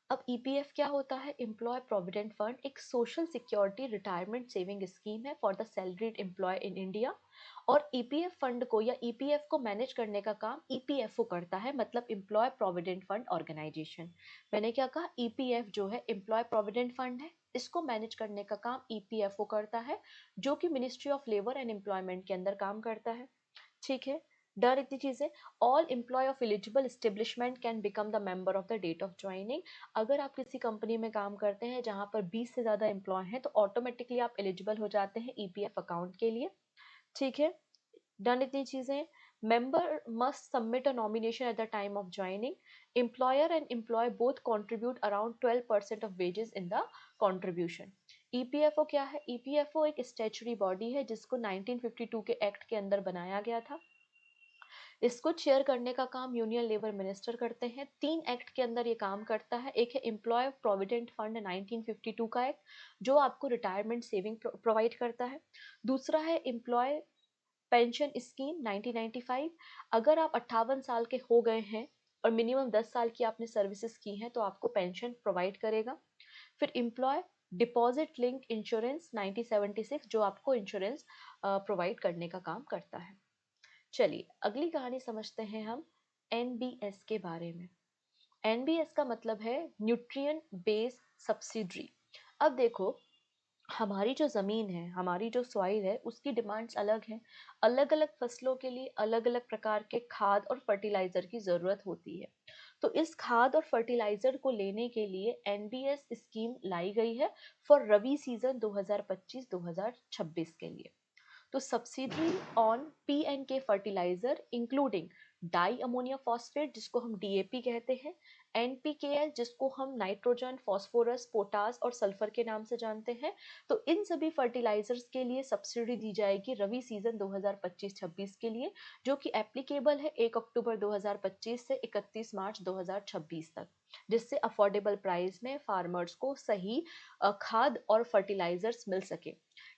अब ईपीएफ क्या होता है, एम्प्लॉय प्रोविडेंट फंड, एक social security retirement saving scheme है for the salaried employ in India. और ईपीएफ फंड को या ईपीएफ को मैनेज करने का काम ईपीएफओ करता है, मतलब एम्प्लॉय प्रोविडेंट फंड ऑर्गेनाइजेशन। मैंने क्या कहा, ईपीएफ जो है एम्प्लॉय प्रोविडेंट फंड है, इसको मैनेज करने का काम ईपीएफओ करता है, जो कि ministry of labour and employment के अंदर काम करता है। ठीक है, डर इतनी चीजें। All employee of eligible establishment can become the member of the date of joining. अगर आप किसी कंपनी में काम करते हैं जहां पर 20 से ज्यादा एम्प्लॉय हैं तो ऑटोमेटिकली आप एलिजिबल हो जाते हैं ईपीएफ अकाउंट के लिए। ठीक है, डन इतनी चीजें। Member must submit a nomination at the time of joining. Employer and employee both contribute around 12% of wages in the contribution. EPFO क्या है, ईपीएफओ एक स्टैट्यूटरी बॉडी है जिसको 1952 के एक्ट के अंदर बनाया गया था। इसको चेयर करने का काम यूनियन लेबर मिनिस्टर करते हैं। 3 एक्ट के अंदर ये काम करता है। एक है एम्प्लॉय प्रोविडेंट फंड 1952 का एक्ट, जो आपको रिटायरमेंट सेविंग प्रोवाइड करता है। दूसरा है एम्प्लॉय पेंशन स्कीम 1995। अगर आप 58 साल के हो गए हैं और मिनिमम 10 साल की आपने सर्विसेज की हैं तो आपको पेंशन प्रोवाइड करेगा। फिर एम्प्लॉय डिपॉजिट लिंक इंश्योरेंस 1976, जो आपको इंश्योरेंस प्रोवाइड करने का काम करता है। चलिए अगली कहानी समझते हैं हम एनबीएस के बारे में। एनबीएस का मतलब है न्यूट्रिएंट बेस्ड सब्सिडरी। अब देखो, हमारी जो ज़मीन है, हमारी जो सॉइल है, उसकी डिमांड्स अलग हैं। अलग अलग फसलों के लिए अलग अलग प्रकार के खाद और फर्टिलाइज़र की ज़रूरत होती है। तो इस खाद और फर्टिलाइज़र को लेने के लिए एनबीएस स्कीम लाई गई है फॉर रबी सीजन 2025-2026 के लिए। तो subsidy on PNK fertiliser including di ammonia phosphate, जिसको हम डीएपी कहते हैं, एनपीकेएल, जिसको हम नाइट्रोजन, फास्फोरस, पोटास और सल्फर के नाम से जानते हैं। तो इन सभी फर्टिलाइजर्स के लिए सब्सिडी दी जाएगी रबी सीजन 2025-26 के लिए, जो कि एप्लीकेबल है 1 अक्टूबर 2025 से 31 मार्च 2026 तक, जिससे अफोर्डेबल प्राइस में फार्मर्स को सही खाद और फर्टिलाइजर्स मिल सके।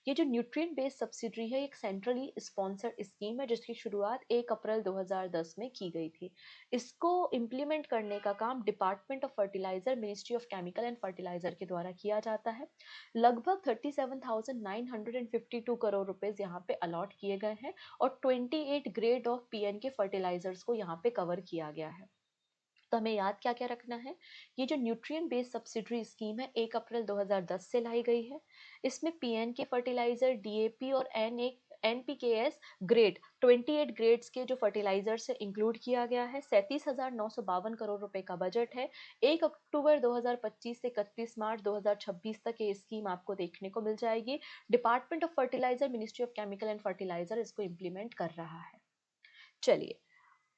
ये जो न्यूट्रिएंट बेस्ड सब्सिडी है, एक सेंट्रली स्पॉन्सर्ड स्कीम है जिसकी शुरुआत 1 अप्रैल 2010 में की गई थी। इसको इम्प्लीमेंट करने का काम department of fertiliser, ministry of chemical and fertiliser के द्वारा किया जाता है। लगभग 37,952 करोड़ रुपए यहाँ पे अलॉट किए गए हैं और 28 ग्रेड ऑफ पीएन के फर्टिलाइजर्स को यहाँ पे कवर किया गया है। तो हमें याद क्या क्या रखना है, ये जो न्यूट्रिएंट बेस्ड सब्सिडरी स्कीम है 1 अप्रैल 2010 से लाई गई है। इसमें पीएन के फर्टिलाइजर, डीएपी और NPKS ग्रेड 28 ग्रेड्स के जो फर्टिलाइजर से इंक्लूड किया गया है। 37,952 करोड़ रुपए का बजट है। 1 अक्टूबर 2025 से 31 मार्च 2026 तक ये स्कीम आपको देखने को मिल जाएगी। Department of fertiliser, ministry of chemical and fertilizer इसको इम्प्लीमेंट कर रहा है। चलिए,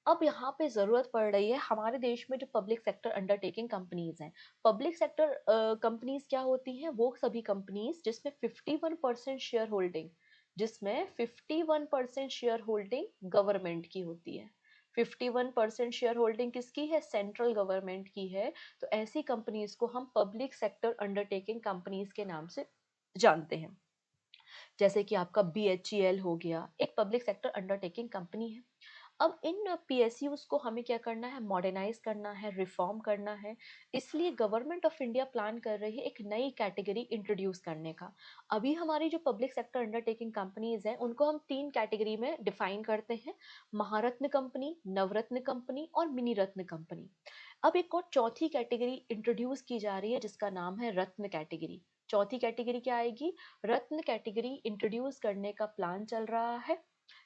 अब यहाँ पे जरूरत पड़ रही है हमारे देश में जो पब्लिक सेक्टर अंडरटेकिंग कंपनीज हैं। पब्लिक सेक्टर कंपनीज क्या होती हैं? वो सभी कंपनीज जिसमें 51% शेयर होल्डिंग, जिसमें 51% शेयर होल्डिंग गवर्नमेंट की होती है। 51% शेयर होल्डिंग किसकी है? सेंट्रल गवर्नमेंट की है। तो ऐसी कंपनीज को हम पब्लिक सेक्टर अंडरटेकिंग कंपनीज के नाम से जानते हैं। जैसे कि आपका BHEL हो गया, एक पब्लिक सेक्टर अंडरटेकिंग कंपनी है। अब इन PSUs को हमें क्या करना है? मॉडर्नाइज करना है, रिफॉर्म करना है। इसलिए गवर्नमेंट ऑफ इंडिया प्लान कर रही है एक नई कैटेगरी इंट्रोड्यूस करने का। अभी हमारी जो पब्लिक सेक्टर अंडरटेकिंग कंपनीज हैं उनको हम 3 कैटेगरी में डिफाइन करते हैं: महारत्न कंपनी, नवरत्न कंपनी और मिनी रत्न कंपनी। अब एक और चौथी कैटेगरी इंट्रोड्यूस की जा रही है जिसका नाम है रत्न कैटेगरी। चौथी कैटेगरी क्या आएगी? रत्न कैटेगरी इंट्रोड्यूस करने का प्लान चल रहा है।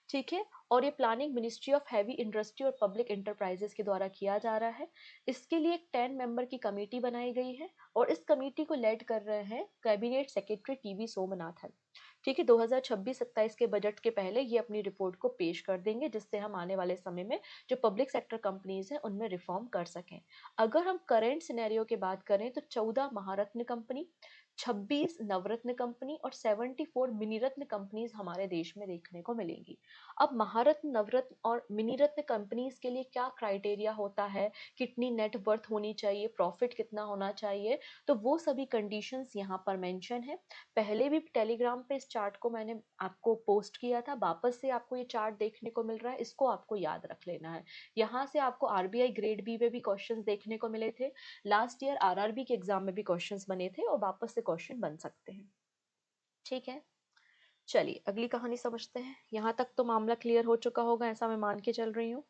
ठीक है, और ये planning ministry of heavy industry और पब्लिक एंटरप्राइजेस के द्वारा किया जा रहा है। इसके लिए एक 10 मेंबर की कमेटी बनाई गई है और इस कमेटी को लेड कर रहे हैं कैबिनेट सेक्रेटरी TV सोमनाथन। ठीक है, 2026-27 के बजट के पहले ये अपनी रिपोर्ट को पेश कर देंगे, जिससे हम आने वाले समय में जो पब्लिक सेक्टर कंपनीज हैं उनमें रिफॉर्म कर सकें। अगर हम करेंट सिनेरियो की बात करें तो 14 महारत्न कंपनी, 26 नवरत्न कंपनी और 74 मिनीरत्न कंपनीज हमारे देश में देखने को मिलेंगी। अब महारत्न, नवरत्न और मिनीरत्न कंपनीज के लिए क्या क्राइटेरिया होता है, कितनी नेट वर्थ होनी चाहिए, प्रॉफिट कितना होना चाहिए, तो वो सभी कंडीशंस यहाँ पर मेंशन है। पहले भी टेलीग्राम पे इस चार्ट को मैंने आपको पोस्ट किया था, वापस से आपको ये चार्ट देखने को मिल रहा है, इसको आपको याद रख लेना है। यहाँ से आपको RBI ग्रेड B में भी क्वेश्चंस देखने को मिले थे, लास्ट ईयर RRB के एग्जाम में भी क्वेश्चंस बने थे और वापस से क्वेश्चन बन सकते हैं। ठीक है, चलिए अगली कहानी समझते हैं। यहाँ तक तो मामला क्लियर हो चुका होगा, ऐसा मैं मान के चल रही हूँ।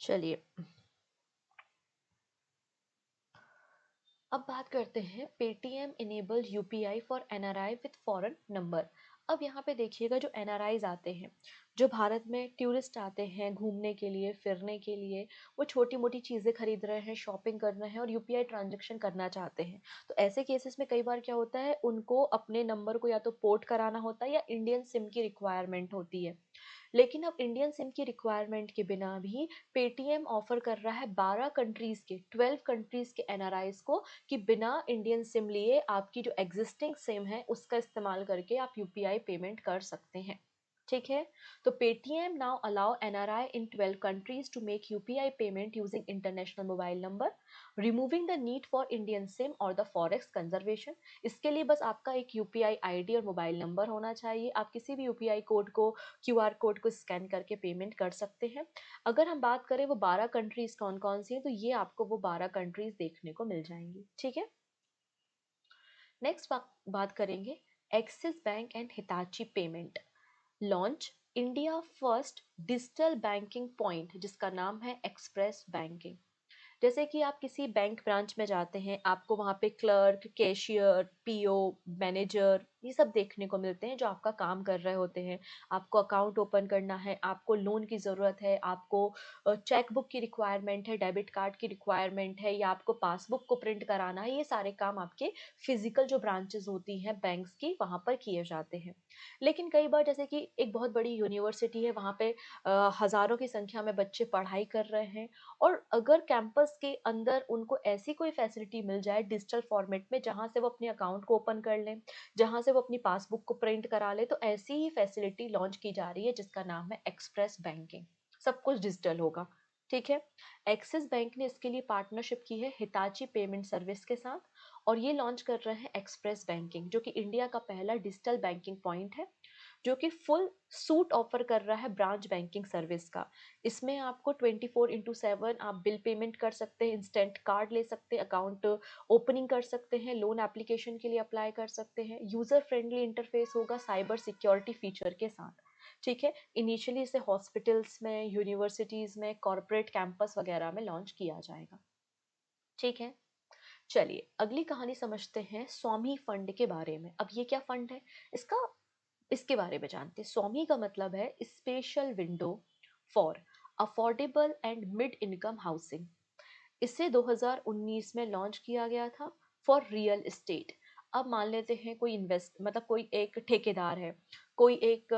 चलिए, अब बात करते हैं Paytm enable UPI for NRI with foreign number. अब यहाँ पे देखिएगा, जो NRIs आते हैं, जो भारत में टूरिस्ट आते हैं घूमने के लिए, फिरने के लिए, वो छोटी मोटी चीज़ें खरीद रहे हैं, शॉपिंग कर रहे हैं और UPI ट्रांजेक्शन करना चाहते हैं। तो ऐसे केसेस में कई बार क्या होता है, उनको अपने नंबर को या तो पोर्ट कराना होता है या इंडियन सिम की रिक्वायरमेंट होती है। लेकिन अब इंडियन सिम की रिक्वायरमेंट के बिना भी पेटीएम ऑफर कर रहा है 12 कंट्रीज के NRIs को कि बिना इंडियन सिम लिए आपकी जो एग्जिस्टिंग सिम है उसका इस्तेमाल करके आप UPI पेमेंट कर सकते हैं। ठीक है, तो Paytm now allow NRI in 12 countries to make UPI payment using international mobile number, removing the need for Indian SIM or the forex conservation। इसके लिए बस आपका एक UPI ID और मोबाइल नंबर होना चाहिए। आप किसी भी UPI कोड को, QR कोड को स्कैन करके पेमेंट कर सकते हैं। अगर हम बात करें वो 12 कंट्रीज कौन कौन सी हैं, तो ये आपको वो 12 कंट्रीज देखने को मिल जाएंगी। ठीक है, नेक्स्ट बात करेंगे axis bank and Hitachi payment launch India first digital banking point, जिसका नाम है एक्सप्रेस बैंकिंग। जैसे कि आप किसी बैंक ब्रांच में जाते हैं, आपको वहाँ पे क्लर्क, कैशियर, PO, मैनेजर, ये सब देखने को मिलते हैं जो आपका काम कर रहे होते हैं। आपको अकाउंट ओपन करना है, आपको लोन की ज़रूरत है, आपको चेकबुक की रिक्वायरमेंट है, डेबिट कार्ड की रिक्वायरमेंट है, या आपको पासबुक को प्रिंट कराना है, ये सारे काम आपके फिजिकल जो ब्रांचेस होती हैं बैंक्स की, वहाँ पर किए जाते हैं। लेकिन कई बार जैसे कि एक बहुत बड़ी यूनिवर्सिटी है, वहाँ पे हज़ारों की संख्या में बच्चे पढ़ाई कर रहे हैं, और अगर कैंपस के अंदर उनको ऐसी कोई फैसिलिटी मिल जाए डिजिटल फॉर्मेट में जहाँ से वो अपने अकाउंट को ओपन कर लें, जहाँ से वो अपनी पासबुक को प्रिंट करा ले, तो ऐसी ही फैसिलिटी लॉन्च की जा रही है जिसका नाम है एक्सप्रेस बैंकिंग। सब कुछ डिजिटल होगा। ठीक है, एक्सिस बैंक ने इसके लिए पार्टनरशिप की है हिताची पेमेंट सर्विस के साथ, और ये लॉन्च कर रहे हैं एक्सप्रेस बैंकिंग, जो कि इंडिया का पहला डिजिटल बैंकिंग पॉइंट है। जो कि फुल सूट ऑफर कर रहा है ब्रांच बैंकिंग सर्विस का। इसमें आपको 24/7 आप बिल पेमेंट कर सकते हैं, इंस्टेंट कार्ड ले सकते हैं, अकाउंट ओपनिंग कर सकते हैं, लोन एप्लीकेशन के लिए अप्लाई कर सकते हैं। यूजर फ्रेंडली इंटरफेस होगा साइबर सिक्योरिटी फीचर के साथ। ठीक है, इनिशियली इसे हॉस्पिटल्स में, यूनिवर्सिटीज में, कॉर्पोरेट कैंपस वगैरह में लॉन्च किया जाएगा। ठीक है, चलिए अगली कहानी समझते हैं स्वामी फंड के बारे में। अब ये क्या फंड है, इसका इसके बारे में जानते हैं। स्वामी का मतलब है special window for affordable and mid income housing. इसे 2019 में लॉन्च किया गया था फॉर रियल एस्टेट। अब मान लेते हैं कोई इन्वेस्ट मतलब कोई एक ठेकेदार है, कोई एक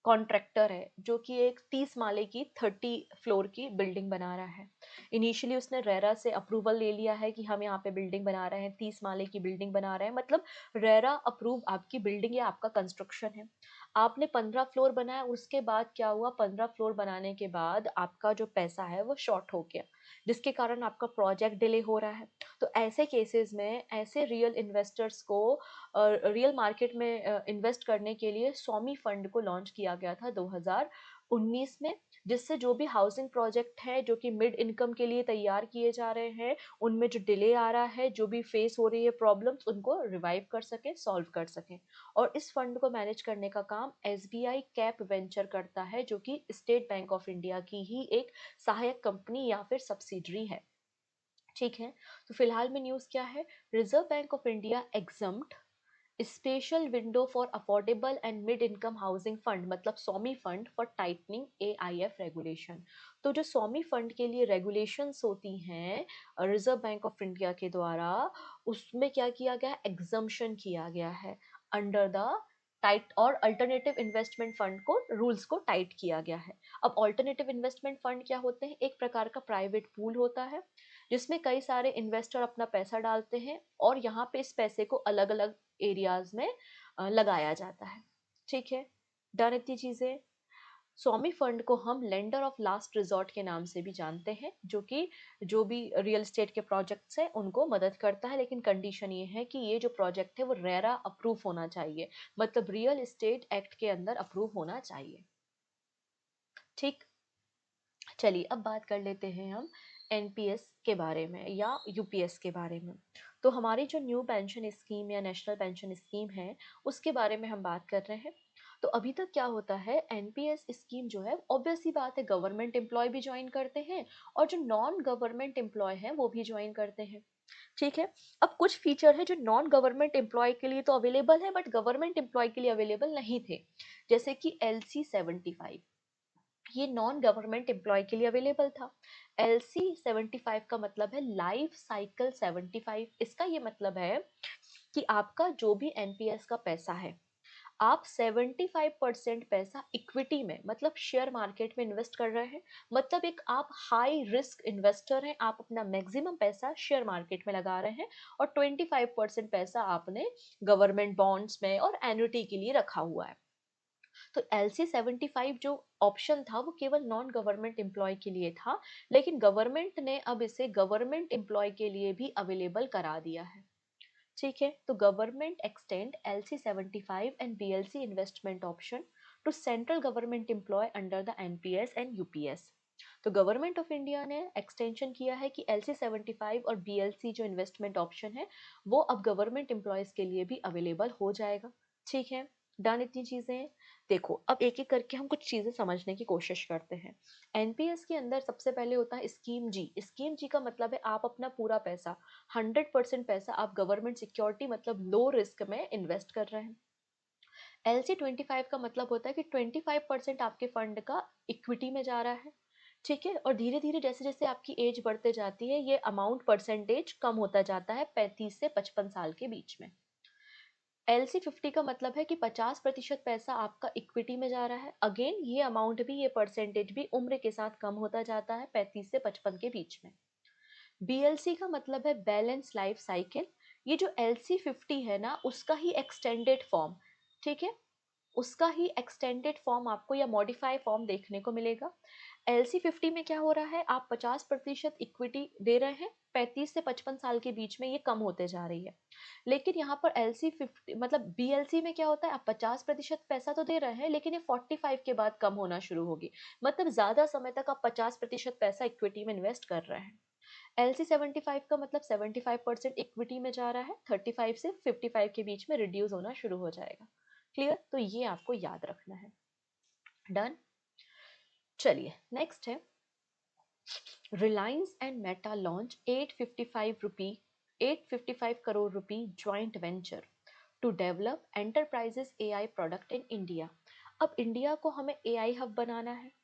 कॉन्ट्रैक्टर है जो कि एक 30 माले की 30 फ्लोर की बिल्डिंग बना रहा है। इनिशियली उसने रेरा से अप्रूवल ले लिया है कि हम यहाँ पे बिल्डिंग बना रहे हैं, 30 माले की बिल्डिंग बना रहे हैं, मतलब रेरा अप्रूव आपकी बिल्डिंग या आपका कंस्ट्रक्शन है। आपने 15 फ्लोर बनाया, उसके बाद क्या हुआ, 15 फ्लोर बनाने के बाद आपका जो पैसा है वो शॉर्ट हो गया, जिसके कारण आपका प्रोजेक्ट डिले हो रहा है। तो ऐसे केसेस में ऐसे रियल इन्वेस्टर्स को रियल मार्केट में इन्वेस्ट करने के लिए स्वामी फंड को लॉन्च किया गया था 2019 में, जिससे जो भी हाउसिंग प्रोजेक्ट है जो कि मिड इनकम के लिए तैयार किए जा रहे हैं, उनमें जो डिले आ रहा है, जो भी फेस हो रही है प्रॉब्लम्स, उनको रिवाइव कर सकें, सॉल्व कर सकें। और इस फंड को मैनेज करने का काम एसबीआई कैप वेंचर करता है, जो कि स्टेट बैंक ऑफ इंडिया की ही एक सहायक कंपनी या फिर सब्सिडरी है। ठीक है, तो फिलहाल में न्यूज़ क्या है, Reserve Bank of India exempt special window for affordable and mid income housing fund, मतलब स्वामी fund for tightening AIF regulation. तो जो स्वामी फंड के लिए रेगुलेशंस होती हैं रिजर्व बैंक ऑफ इंडिया के द्वारा, उसमें क्या किया गया है, एग्जम्पशन किया गया है अंडर द टाइट, और अल्टरनेटिव इन्वेस्टमेंट फंड को रूल्स को टाइट किया गया है। अब अल्टरनेटिव इन्वेस्टमेंट फंड क्या होते हैं, एक प्रकार का प्राइवेट पूल होता है जिसमें कई सारे इन्वेस्टर अपना पैसा डालते हैं और यहाँ पे इस पैसे को अलग अलग एरियाज में लगाया जाता है। ठीक है, डन इतनी चीजें। स्वामी फंड को हम लेंडर ऑफ लास्ट रिजॉर्ट के नाम से भी जानते हैं, जो कि जो भी रियल एस्टेट के प्रोजेक्ट्स हैं उनको मदद करता है, लेकिन कंडीशन ये है कि ये जो प्रोजेक्ट है वो रेरा अप्रूव होना चाहिए, मतलब रियल एस्टेट एक्ट के अंदर अप्रूव होना चाहिए। ठीक, चलिए अब बात कर लेते हैं हम एनपीएस के बारे में या यूपीएस के बारे में। तो हमारी जो न्यू पेंशन स्कीम या नेशनल पेंशन स्कीम है, उसके बारे में हम बात कर रहे हैं। तो अभी तक क्या होता है, एनपीएस स्कीम जो है ऑब्वियस सी बात है गवर्नमेंट एम्प्लॉय भी ज्वाइन करते हैं और जो नॉन गवर्नमेंट एम्प्लॉय हैं वो भी ज्वाइन करते हैं। ठीक है, अब कुछ फीचर है जो नॉन गवर्नमेंट एम्प्लॉय के लिए तो अवेलेबल है बट गवर्नमेंट एम्प्लॉय के लिए अवेलेबल नहीं थे, जैसे कि LC75, ये नॉन गवर्नमेंट एम्प्लॉय के लिए अवेलेबल था। LC75 का मतलब है लाइफ साइकिल 75। इसका ये मतलब है कि आपका जो भी एनपीएस का पैसा है, आप 75% पैसा इक्विटी में मतलब शेयर मार्केट में इन्वेस्ट कर रहे हैं, मतलब एक आप हाई रिस्क इन्वेस्टर हैं, आप अपना मैक्सिमम पैसा शेयर मार्केट में लगा रहे हैं और 25% पैसा आपने गवर्नमेंट बॉन्ड्स में और एन्युटी के लिए रखा हुआ है। तो LC75 जो ऑप्शन था वो केवल नॉन गवर्नमेंट एम्प्लॉय के लिए था, लेकिन गवर्नमेंट ने अब इसे गवर्नमेंट एम्प्लॉय के लिए भी अवेलेबल करा दिया है। ठीक है, तो government extend LC75 and BLC investment option to central government employ under the NPS and UPS. तो गवर्नमेंट ऑफ इंडिया ने एक्सटेंशन किया है कि LC75 और BLC जो इन्वेस्टमेंट ऑप्शन है वो अब गवर्नमेंट एम्प्लॉयज के लिए भी अवेलेबल हो जाएगा। ठीक है, डन इतनी चीजें। देखो अब एक एक करके हम कुछ चीजें समझने की कोशिश करते हैं। एनपीएस के अंदर सबसे पहले होता है स्कीम जी। स्कीम जी का मतलब है आप अपना पूरा पैसा, 100% पैसा आप गवर्नमेंट सिक्योरिटी मतलब लो रिस्क में इन्वेस्ट कर रहे हैं। LC25 का मतलब होता है कि 25% आपके फंड का इक्विटी में जा रहा है। ठीक है, और धीरे धीरे जैसे जैसे आपकी एज बढ़ते जाती है ये अमाउंट परसेंटेज कम होता जाता है 35 से 55 साल के बीच में। LC50 का मतलब है कि 50% पैसा आपका इक्विटी में जा रहा है, अगेन ये अमाउंट भी, ये परसेंटेज भी उम्र के साथ कम होता जाता है 35 से 55 के बीच में। BLC का मतलब है बैलेंस लाइफ साइकिल। ये जो LC50 है ना उसका ही एक्सटेंडेड फॉर्म। ठीक है, उसका ही एक्सटेंडेड फॉर्म आपको या मॉडिफाई फॉर्म देखने को मिलेगा। LC50 में क्या हो रहा है, आप 50% इक्विटी दे रहे हैं, 35 से 55 साल के बीच में ये कम होते जा रही है। लेकिन यहाँ पर LC50 मतलब BLC में क्या होता है, आप 50% पैसा तो दे रहे हैं लेकिन ये 45 के बाद कम होना शुरू होगी। मतलब ज्यादा समय तक आप 50% पैसा इक्विटी में इन्वेस्ट कर रहे हैं। LC75 का मतलब 75% इक्विटी में जा रहा है, 35 से 55 के बीच में रिड्यूस होना शुरू हो जाएगा। क्लियर? तो ये आपको याद रखना है। डन। चलिए नेक्स्ट है, Reliance and Meta launch 855 crore rupee joint venture to develop enterprises AI product in India. अब इंडिया को हमें एआई हब बनाना है।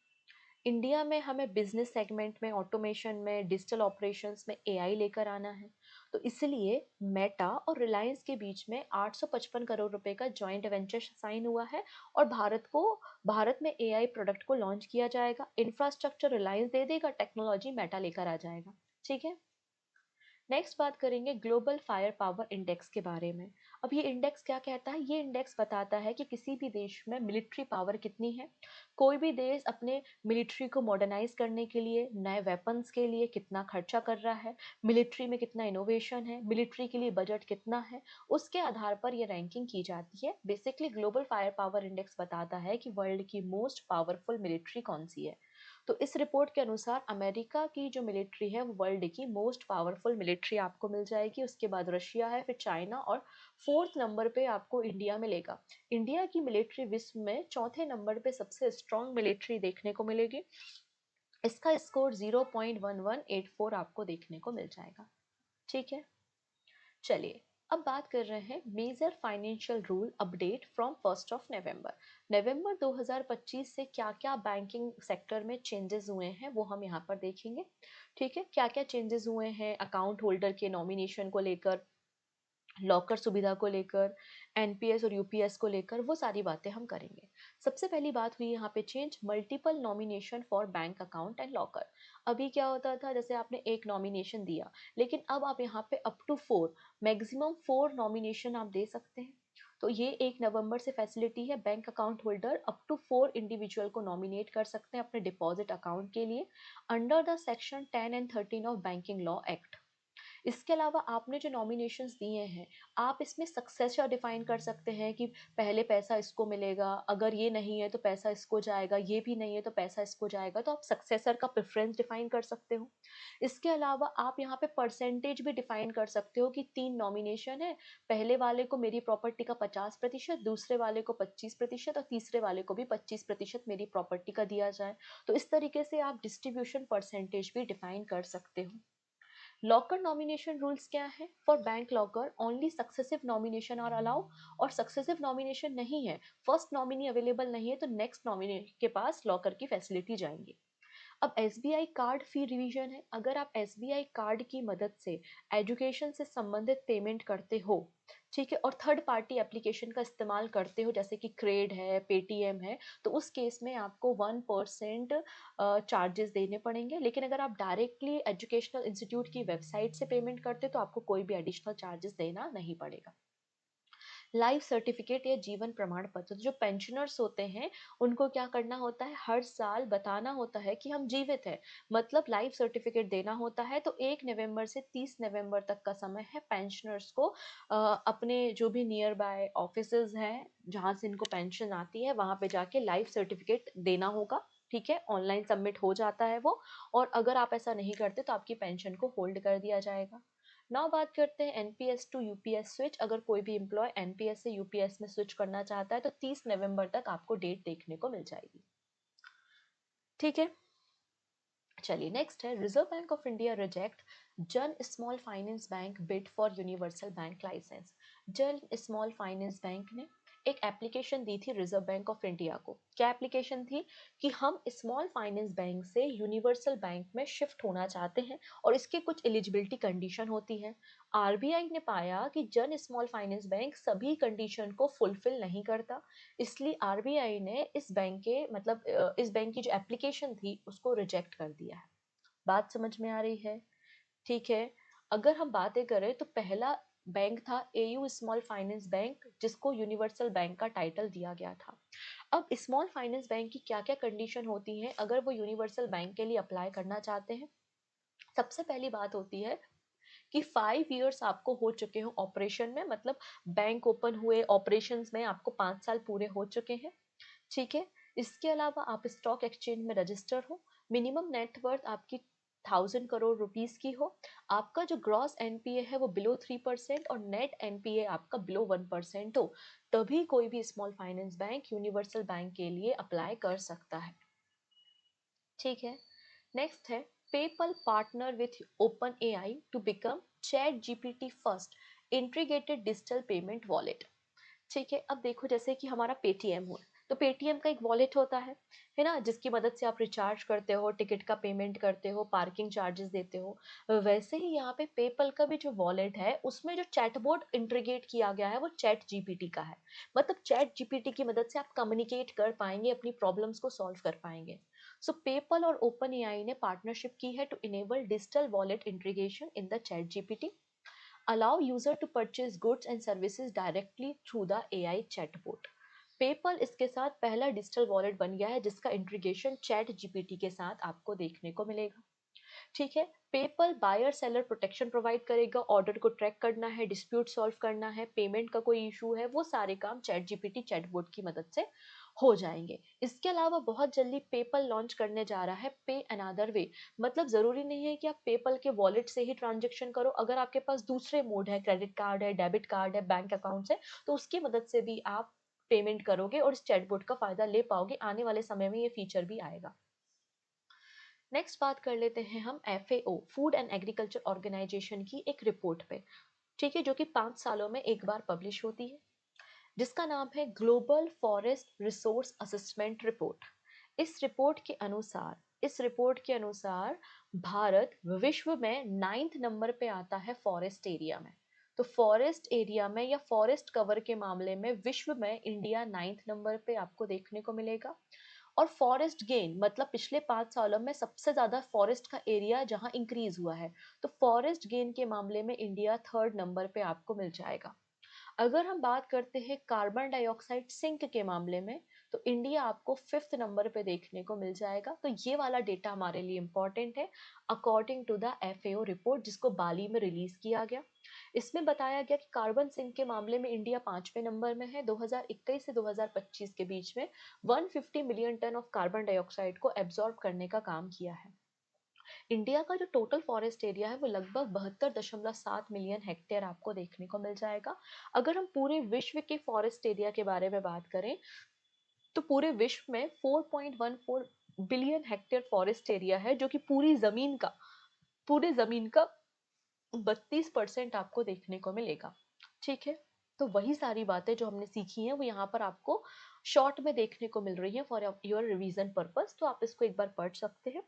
इंडिया में हमें बिजनेस सेगमेंट में, ऑटोमेशन में, डिजिटल ऑपरेशंस में एआई लेकर आना है। तो इसलिए मेटा और रिलायंस के बीच में 855 करोड़ रुपए का जॉइंट वेंचर साइन हुआ है और भारत में एआई प्रोडक्ट को लॉन्च किया जाएगा। इंफ्रास्ट्रक्चर रिलायंस दे देगा, टेक्नोलॉजी मेटा लेकर आ जाएगा। ठीक है। नेक्स्ट बात करेंगे ग्लोबल फायर पावर इंडेक्स के बारे में। अब ये इंडेक्स क्या कहता है, ये इंडेक्स बताता है कि किसी भी देश में मिलिट्री पावर कितनी है, कोई भी देश अपने मिलिट्री को मॉडर्नाइज करने के लिए, नए वेपन्स के लिए कितना खर्चा कर रहा है, मिलिट्री में कितना इनोवेशन है, मिलिट्री के लिए बजट कितना है, उसके आधार पर ये रैंकिंग की जाती है। Basically global fire power index बताता है कि वर्ल्ड की मोस्ट पावरफुल मिलिट्री कौन सी है। तो इस रिपोर्ट के अनुसार अमेरिका की जो मिलिट्री है वो वर्ल्ड की मोस्ट पावरफुल मिलिट्री आपको मिल जाएगी। उसके बाद रशिया है, फिर चाइना और फोर्थ नंबर पे आपको इंडिया मिलेगा। इंडिया की मिलिट्री विश्व में चौथे नंबर पे सबसे स्ट्रॉन्ग मिलिट्री देखने को मिलेगी। इसका स्कोर 0.1184 आपको देखने को मिल जाएगा। ठीक है। चलिए अब बात कर रहे हैं major financial rule update from 1 November 2025 से क्या क्या बैंकिंग सेक्टर में चेंजेस हुए हैं वो हम यहाँ पर देखेंगे। ठीक है, क्या क्या चेंजेस हुए हैं अकाउंट होल्डर के नॉमिनेशन को लेकर, लॉकर सुविधा को लेकर, एनपीएस और यूपीएस को लेकर, वो सारी बातें हम करेंगे। सबसे पहली बात हुई यहाँ पे change, multiple nomination for bank account and locker. अभी क्या होता था, जैसे आपने एक नॉमिनेशन दिया, लेकिन अब आप यहाँ पे अप टू 4, मैक्सिमम 4 नॉमिनेशन आप दे सकते हैं। तो ये 1 नवंबर से फैसिलिटी है, bank account holder up to 4 individual को नॉमिनेट कर सकते हैं अपने डिपॉजिट अकाउंट के लिए, under the section 10 and 13 of banking law act. इसके अलावा आपने जो नॉमिनेशंस दिए हैं, आप इसमें सक्सेसर डिफाइन कर सकते हैं कि पहले पैसा इसको मिलेगा, अगर ये नहीं है तो पैसा इसको जाएगा, ये भी नहीं है तो पैसा इसको जाएगा, तो आप सक्सेसर का प्रेफरेंस डिफाइन कर सकते हो। इसके अलावा आप यहाँ पे परसेंटेज भी डिफाइन कर सकते हो कि 3 नॉमिनेशन है, पहले वाले को मेरी प्रॉपर्टी का 50%, दूसरे वाले को 25% और तीसरे वाले को भी 25% मेरी प्रॉपर्टी का दिया जाए। तो इस तरीके से आप डिस्ट्रीब्यूशन परसेंटेज भी डिफाइन कर सकते हो। लॉकर नॉमिनेशन रूल्स क्या है, for bank locker only successive nomination are allow, और सक्सेसिव नॉमिनेशन नहीं है, फर्स्ट नॉमिनी अवेलेबल नहीं है तो नेक्स्ट नॉमिनी के पास लॉकर की फैसिलिटी जाएंगी। अब एसबीआई कार्ड फी रिवीजन है, अगर आप एसबीआई कार्ड की मदद से एजुकेशन से संबंधित पेमेंट करते हो, ठीक है, और थर्ड पार्टी एप्लीकेशन का इस्तेमाल करते हो जैसे कि क्रेड है, पेटीएम है, तो उस केस में आपको 1% चार्जेस देने पड़ेंगे। लेकिन अगर आप डायरेक्टली एजुकेशनल इंस्टीट्यूट की वेबसाइट से पेमेंट करते हो तो आपको कोई भी एडिशनल चार्जेस देना नहीं पड़ेगा। लाइफ सर्टिफिकेट या जीवन प्रमाण पत्र, जो पेंशनर्स होते हैं उनको क्या करना होता है, हर साल बताना होता है कि हम जीवित हैं, मतलब लाइफ सर्टिफिकेट देना होता है। तो 1 नवंबर से 30 नवंबर तक का समय है पेंशनर्स को अपने जो भी नियर बाय ऑफिसेज हैं जहाँ से इनको पेंशन आती है वहाँ पे जाके लाइफ सर्टिफिकेट देना होगा। ठीक है, ऑनलाइन सबमिट हो जाता है वो, और अगर आप ऐसा नहीं करते तो आपकी पेंशन को होल्ड कर दिया जाएगा। नाउ बात करते हैं एनपीएस टू यूपीएस स्विच। अगर कोई भी एम्प्लॉय एनपीएस से यूपीएस में स्विच करना चाहता है तो 30 नवंबर तक आपको डेट देखने को मिल जाएगी। ठीक है। चलिए नेक्स्ट है, Reserve Bank of India reject Jana small finance bank bid for universal bank licence. Jana small finance bank ने एक एप्लीकेशन दी थी रिजर्व बैंक ऑफ इंडिया को। क्या एप्लीकेशन थी, कि हम स्मॉल फाइनेंस बैंक से यूनिवर्सल बैंक में शिफ्ट होना चाहते हैं और इसके कुछ एलिजिबिलिटी कंडीशन होती है। आरबीआई ने पाया कि जन स्मॉल फाइनेंस बैंक सभी कंडीशन को फुलफिल नहीं करता, इसलिए आरबीआई ने इस बैंक के मतलब इस बैंक की जो एप्लीकेशन थी उसको रिजेक्ट कर दिया है। बात समझ में आ रही है? ठीक है। अगर हम बातें करें तो पहला बैंक था एयू स्मॉल फाइनेंस बैंक, जिसको यूनिवर्सल बैंक का टाइटल दिया गया था। अब स्मॉल फाइनेंस बैंक की क्या क्या कंडीशन होती हैं अगर वो यूनिवर्सल बैंक के लिए अप्लाई करना चाहते हैं? सबसे पहली बात होती है कि 5 इयर्स आपको हो चुके हो ऑपरेशन में, मतलब बैंक ओपन हुए ऑपरेशंस में आपको 5 साल पूरे हो चुके हैं। ठीक है। इसके अलावा आप स्टॉक एक्सचेंज में रजिस्टर हो, मिनिमम नेटवर्थ आपकी 1000 करोड़ रुपीस की हो, आपका जो ग्रॉस एनपीए है वो बिलो 3% और नेट एनपीए आपका बिलो 1% हो, तभी कोई भी small finance bank universal bank के लिए अप्लाई कर सकता है। ठीक है। नेक्स्ट है PayPal partner with OpenAI to become ChatGPT first integrated digital payment wallet. ठीक है। अब देखो जैसे कि हमारा पेटीएम हुआ, तो पेटीएम का एक वॉलेट होता है ना, जिसकी मदद से आप रिचार्ज करते हो, टिकट का पेमेंट करते हो, पार्किंग चार्जेस देते हो। वैसे ही यहाँ पे पेपल का भी जो वॉलेट है उसमें जो चैटबॉट इंटीग्रेट किया गया है वो चैट जीपीटी का है। मतलब चैट जीपीटी की मदद से आप कम्युनिकेट कर पाएंगे, अपनी प्रॉब्लम्स को सॉल्व कर पाएंगे। सो पेपल और ओपन एआई ने पार्टनरशिप की है to enable digital wallet integration in the ChatGPT, allow user to purchase goods and services directly through the AI chatbot। PayPal इसके साथ पहला डिजिटल वॉलेट बन गया है जिसका इंटीग्रेशन चैट जीपीटी के साथ आपको देखने को मिलेगा। ठीक है। PayPal buyer seller protection provide करेगा, ऑर्डर को ट्रैक करना है, डिस्प्यूट सॉल्व करना है, पेमेंट का कोई इशू है, वो सारे काम चैट जीपीटी चैटबॉट की मदद से हो जाएंगे। इसके अलावा बहुत जल्दी पेपल लॉन्च करने जा रहा है पे अनदर वे। मतलब जरूरी नहीं है कि आप पेपल के वॉलेट से ही ट्रांजेक्शन करो, अगर आपके पास दूसरे मोड है, क्रेडिट कार्ड है, डेबिट कार्ड है, बैंक अकाउंट है, तो उसकी मदद से भी आप पेमेंट करोगे और इस चैटबॉट का फायदा ले पाओगे। आने वाले समय में ये फीचर भी आएगा। नेक्स्ट बात कर लेते हैं हम FAO food and agriculture organization की एक रिपोर्ट पे। ठीक है। जो कि 5 सालों में एक बार पब्लिश होती है, जिसका नाम है global forest resource assessment report. इस रिपोर्ट के अनुसार भारत विश्व में 9th नंबर पे आता है फॉरेस्ट एरिया में। तो फॉरेस्ट एरिया में या फॉरेस्ट कवर के मामले में विश्व में इंडिया 9th नंबर पे आपको देखने को मिलेगा। और फॉरेस्ट गेन मतलब पिछले 5 सालों में सबसे ज्यादा फॉरेस्ट का एरिया जहां इंक्रीज हुआ है, तो फॉरेस्ट गेन के मामले में इंडिया 3rd नंबर पे आपको मिल जाएगा। अगर हम बात करते हैं कार्बन डाइऑक्साइड सिंक के मामले में, तो इंडिया आपको 5th नंबर पे देखने को मिल जाएगा। तो ये वाला डेटा हमारे लिए इंपॉर्टेंट है according to the FAO report, जिसको बाली में रिलीज किया गया। इसमें बताया गया कि कार्बन सिंक के मामले में इंडिया 5वें नंबर में है। 2021 से 2025 के बीच में 150 million ton of carbon dioxide को एब्जॉर्ब करने का काम किया है। इंडिया का जो टोटल फॉरेस्ट एरिया है वो लगभग 72.7 मिलियन हेक्टेयर आपको देखने को मिल जाएगा। अगर हम पूरे विश्व के फॉरेस्ट एरिया के बारे में बात करें, तो पूरे विश्व में 4.14 बिलियन हेक्टेयर फॉरेस्ट एरिया है, जो कि पूरी जमीन का 32% आपको देखने को मिलेगा। ठीक है। तो वही सारी बातें जो हमने सीखी हैं वो यहाँ पर आपको शॉर्ट में देखने को मिल रही है फॉर योर रिवीजन पर्पस। तो आप इसको एक बार पढ़ सकते हैं,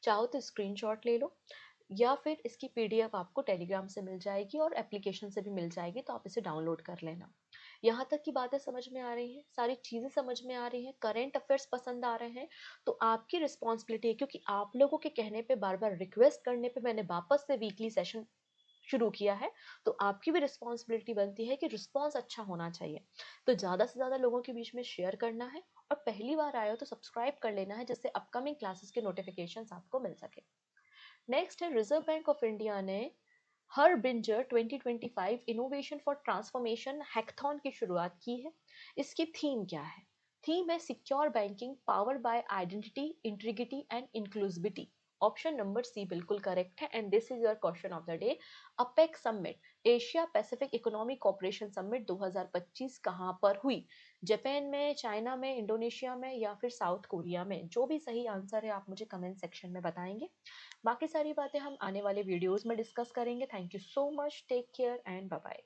चाहो तो स्क्रीनशॉट ले लो, या फिर इसकी पीडीएफ आपको टेलीग्राम से मिल जाएगी और एप्लीकेशन से भी मिल जाएगी, तो आप इसे डाउनलोड कर लेना। यहाँ तक की बातें समझ में आ रही हैं, सारी चीजें समझ में आ रही हैं, करंट अफेयर्स पसंद आ रहे हैं, तो आपकी रिस्पॉन्सिबिलिटी है, क्योंकि आप लोगों के कहने पे, बार बार रिक्वेस्ट करने पे मैंने वापस से वीकली सेशन शुरू किया है, तो आपकी भी रिस्पॉन्सिबिलिटी बनती है कि रिस्पॉन्स अच्छा होना चाहिए। तो ज़्यादा से ज़्यादा लोगों के बीच में शेयर करना है, और पहली बार आए हो तो सब्सक्राइब कर लेना है, जिससे अपकमिंग क्लासेस के नोटिफिकेशंस आपको मिल सके। नेक्स्ट है रिजर्व बैंक ऑफ इंडिया ने हर बिंजर 2025 इनोवेशन फॉर ट्रांसफॉर्मेशन हैकथॉन की शुरुआत की है। इसकी थीम क्या है? थीम है secure banking powered by identity integrity and inclusivity. Option number C बिल्कुल करेक्ट है, and this is your question of the day. APEC summit, Asia Pacific economic cooperation summit 2025 कहाँ पर हुई? जापान में, चाइना में, इंडोनेशिया में, या फिर साउथ कोरिया में? जो भी सही आंसर है आप मुझे कमेंट सेक्शन में बताएंगे। बाकी सारी बातें हम आने वाले वीडियोस में डिस्कस करेंगे। Thank you so much, take care and bye bye.